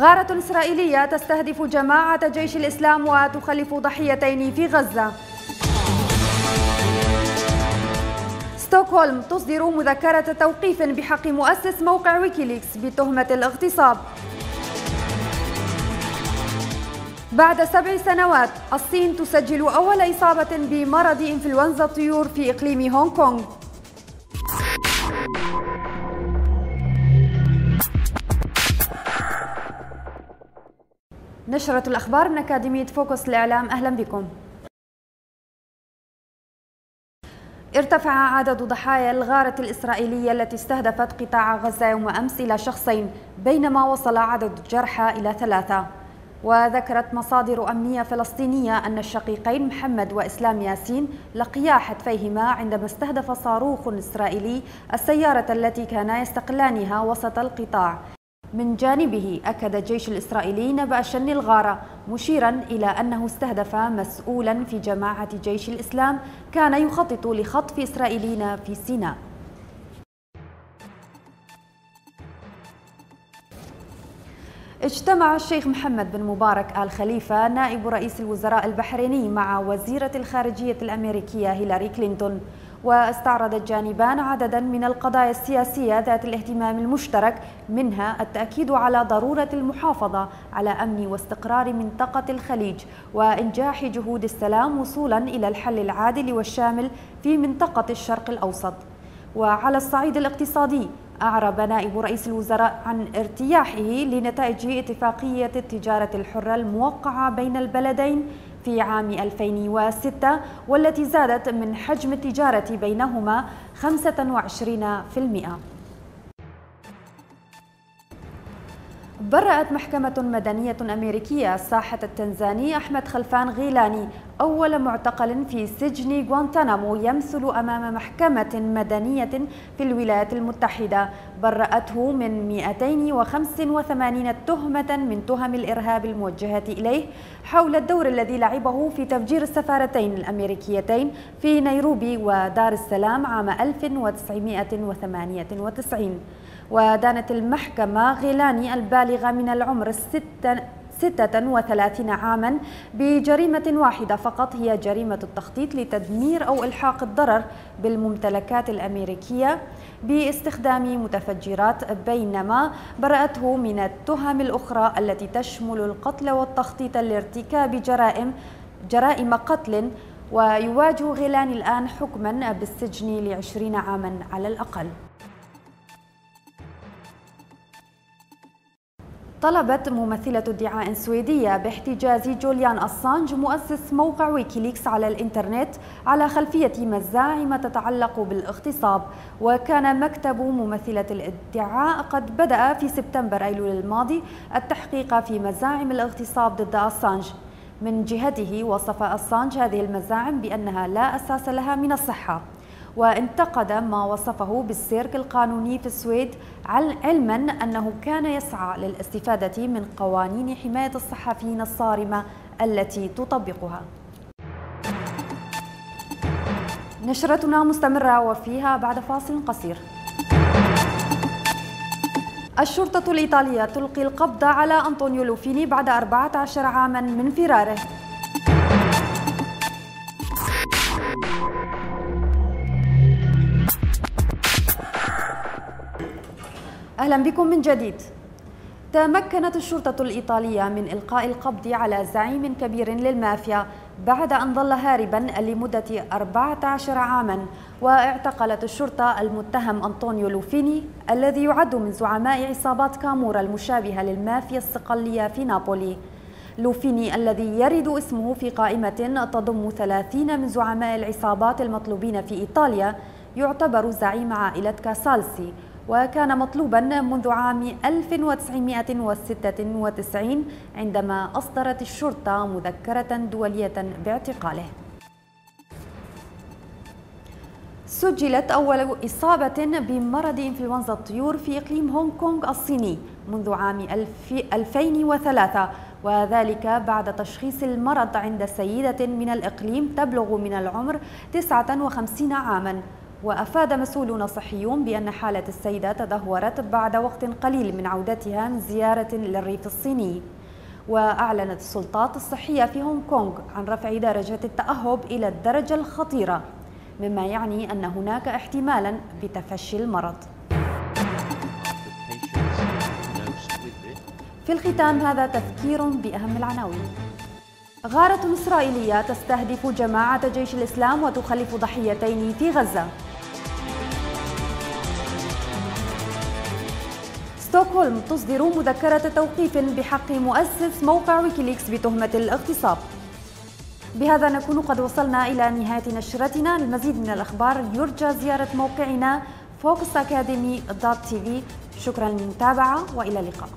غارة إسرائيلية تستهدف جماعة جيش الإسلام وتخلف ضحيتين في غزة. ستوكهولم تصدر مذكرة توقيف بحق مؤسس موقع ويكيليكس بتهمة الاغتصاب. بعد 7 سنوات الصين تسجل أول إصابة بمرض إنفلونزا الطيور في إقليم هونغ كونغ. نشرة الأخبار من أكاديمية فوكس الإعلام، أهلا بكم. ارتفع عدد ضحايا الغارة الإسرائيلية التي استهدفت قطاع غزة يوم أمس إلى شخصين، بينما وصل عدد الجرحى إلى 3. وذكرت مصادر أمنية فلسطينية أن الشقيقين محمد وإسلام ياسين لقيا حتفيهما عندما استهدف صاروخ إسرائيلي السيارة التي كانا يستقلانها وسط القطاع. من جانبه أكد الجيش الإسرائيلي نبأ شن الغارة، مشيرا إلى أنه استهدف مسؤولا في جماعة جيش الإسلام كان يخطط لخطف إسرائيليين في سيناء. اجتمع الشيخ محمد بن مبارك آل خليفة نائب رئيس الوزراء البحريني مع وزيرة الخارجية الأمريكية هيلاري كلينتون، واستعرض الجانبان عددا من القضايا السياسية ذات الاهتمام المشترك، منها التأكيد على ضرورة المحافظة على أمن واستقرار منطقة الخليج وإنجاح جهود السلام وصولا إلى الحل العادل والشامل في منطقة الشرق الأوسط. وعلى الصعيد الاقتصادي أعرب نائب رئيس الوزراء عن ارتياحه لنتائج اتفاقية التجارة الحرة الموقعة بين البلدين في عام 2006 والتي زادت من حجم التجارة بينهما 25%. برأت محكمة مدنية أمريكية الساحة التنزاني أحمد خلفان غيلاني، أول معتقل في سجن غوانتانامو يمثل أمام محكمة مدنية في الولايات المتحدة، برأته من 285 تهمة من تهم الإرهاب الموجهة إليه حول الدور الذي لعبه في تفجير السفارتين الأمريكيتين في نيروبي ودار السلام عام 1998. ودانت المحكمة غيلاني البالغ من العمر 36 عاما بجريمة واحدة فقط، هي جريمة التخطيط لتدمير أو إلحاق الضرر بالممتلكات الأمريكية باستخدام متفجرات، بينما برأته من التهم الأخرى التي تشمل القتل والتخطيط لارتكاب جرائم قتل. ويواجه غيلاني الآن حكما بالسجن ل20 عاما على الأقل. طلبت ممثلة ادعاء سويدية باحتجاز جوليان أسانج مؤسس موقع ويكيليكس على الإنترنت على خلفية مزاعم تتعلق بالاغتصاب. وكان مكتب ممثلة الادعاء قد بدأ في سبتمبر أيلول الماضي التحقيق في مزاعم الاغتصاب ضد أسانج. من جهته وصف أسانج هذه المزاعم بأنها لا أساس لها من الصحة، وانتقد ما وصفه بالسيرك القانوني في السويد، علما أنه كان يسعى للاستفادة من قوانين حماية الصحفيين الصارمة التي تطبقها. نشرتنا مستمرة وفيها بعد فاصل قصير. الشرطة الإيطالية تلقي القبض على أنطونيو لوفيني بعد 14 عاما من فراره. أهلا بكم من جديد. تمكنت الشرطة الإيطالية من إلقاء القبض على زعيم كبير للمافيا بعد أن ظل هاربا لمدة 14 عاما، واعتقلت الشرطة المتهم أنطونيو لوفيني الذي يعد من زعماء عصابات كامورا المشابهة للمافيا الصقلية في نابولي. لوفيني الذي يرد اسمه في قائمة تضم 30 من زعماء العصابات المطلوبين في إيطاليا يعتبر زعيم عائلة كاسالسي، وكان مطلوبا منذ عام 1996 عندما أصدرت الشرطة مذكرة دولية باعتقاله. سجلت أول إصابة بمرض إنفلونزا الطيور في إقليم هونغ كونغ الصيني منذ عام 2003، وذلك بعد تشخيص المرض عند سيدة من الإقليم تبلغ من العمر 59 عاما. وأفاد مسؤولون صحيون بأن حالة السيدة تدهورت بعد وقت قليل من عودتها من زيارة للريف الصيني. وأعلنت السلطات الصحية في هونغ كونغ عن رفع درجة التأهب إلى الدرجة الخطيرة، مما يعني أن هناك احتمالا بتفشي المرض. في الختام هذا تذكير بأهم العناوين. غارة إسرائيلية تستهدف جماعة جيش الإسلام وتخلف ضحيتين في غزة. ستوكهولم تصدر مذكرة توقيف بحق مؤسس موقع ويكيليكس بتهمة الاغتصاب. بهذا نكون قد وصلنا إلى نهاية نشرتنا. للمزيد من الأخبار يرجى زيارة موقعنا foxacademy.tv. شكرا للمتابعة وإلى اللقاء.